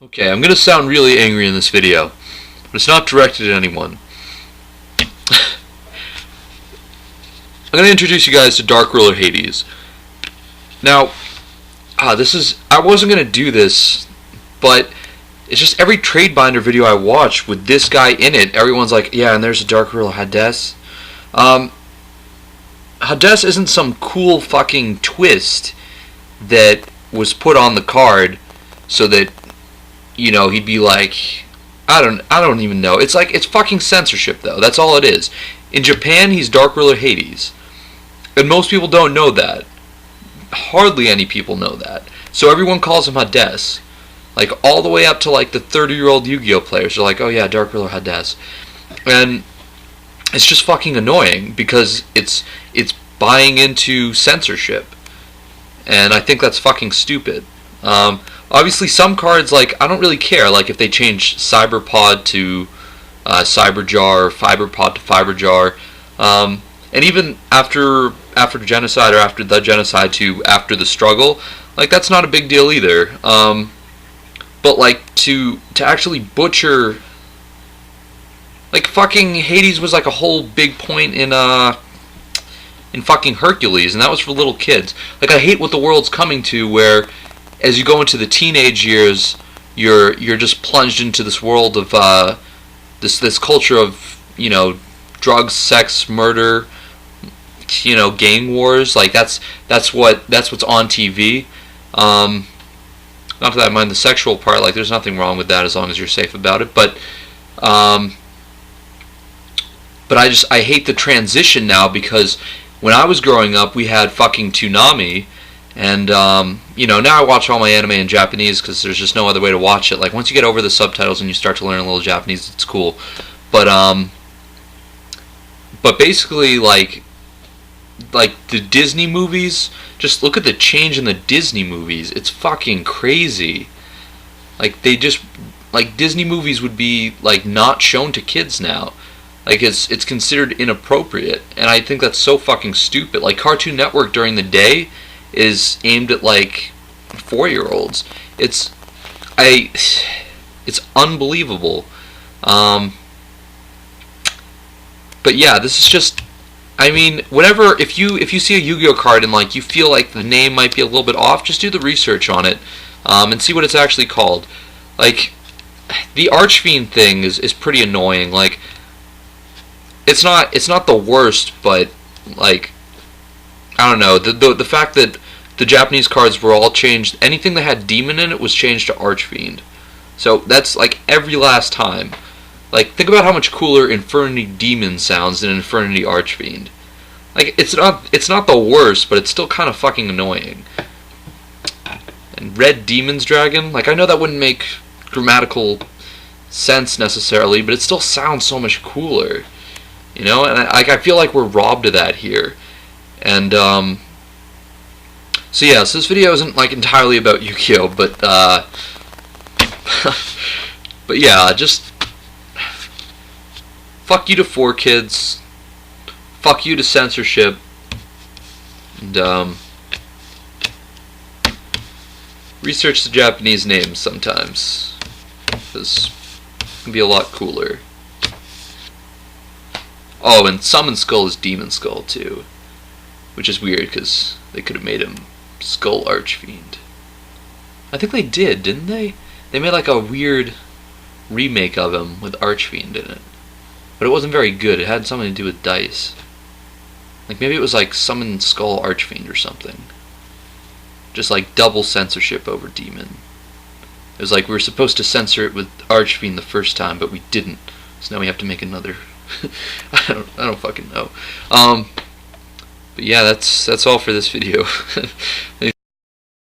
Okay, I'm gonna sound really angry in this video, but it's not directed at anyone. I'm gonna introduce you guys to Dark Ruler Hades. Now, I wasn't gonna do this, but it's just every trade binder video I watch with this guy in it, everyone's like, yeah, and there's a Dark Ruler Hades. Hades isn't some cool fucking twist that was put on the card so that, you know, he'd be like, I don't even know. It's like, it's fucking censorship though. That's all it is. In Japan, he's Dark Ruler Hades. And most people don't know that. Hardly any people know that. So everyone calls him Hades. Like, all the way up to like the 30-year-old Yu-Gi-Oh players are like, oh yeah, Dark Ruler Hades. And it's just fucking annoying because it's buying into censorship. And I think that's fucking stupid. Obviously, some cards, like, I don't really care. Like, if they change Cyberpod to Cyberjar, or Fiberpod to Fiberjar, and even after Genocide or after the Genocide to after the Struggle, like, that's not a big deal either. But like to actually butcher, like, fucking Hades was like a whole big point in fucking Hercules, and that was for little kids. Like, I hate what the world's coming to, where as you go into the teenage years, you're just plunged into this world of this culture of, you know, drugs, sex, murder, you know, gang wars. Like, that's what's on TV. Not that I mind the sexual part. Like, there's nothing wrong with that as long as you're safe about it. But I hate the transition now, because when I was growing up, we had fucking Toonami, and you know, now I watch all my anime in Japanese because there's just no other way to watch it. Like, once you get over the subtitles and you start to learn a little Japanese, it's cool. But basically, like the Disney movies, just look at the change in the Disney movies. It's fucking crazy. Like, Disney movies would be like not shown to kids now. Like, it's considered inappropriate, and I think that's so fucking stupid. Like, Cartoon Network during the day is aimed at like 4-year-olds. It's unbelievable. But yeah, this is just, I mean, whenever, if you see a Yu-Gi-Oh card and like you feel like the name might be a little bit off, just do the research on it, and see what it's actually called. Like, the Archfiend thing is pretty annoying. Like, it's not the worst, but like, I don't know, the fact that the Japanese cards were all changed, anything that had demon in it was changed to Archfiend. So that's like every last time. Like, think about how much cooler Infernity Demon sounds than Infernity Archfiend. Like, it's not the worst, but it's still kind of fucking annoying. And Red Demon's Dragon, like, I know that wouldn't make grammatical sense necessarily, but it still sounds so much cooler. You know, and I feel like we're robbed of that here. And so yeah, so this video isn't like entirely about Yugioh, but but yeah, just fuck you to 4Kids, fuck you to censorship, and research the Japanese names sometimes, because it can be a lot cooler. Oh, and Summon Skull is Demon Skull too, which is weird because they could have made him Skull Archfiend. I think they did, didn't they? They made like a weird remake of him with Archfiend in it, but it wasn't very good. It had something to do with dice. Like, maybe it was like Summon Skull Archfiend or something. Just like double censorship over Demon. It was like we were supposed to censor it with Archfiend the first time, but we didn't. So now we have to make another. I don't fucking know. But yeah, that's all for this video.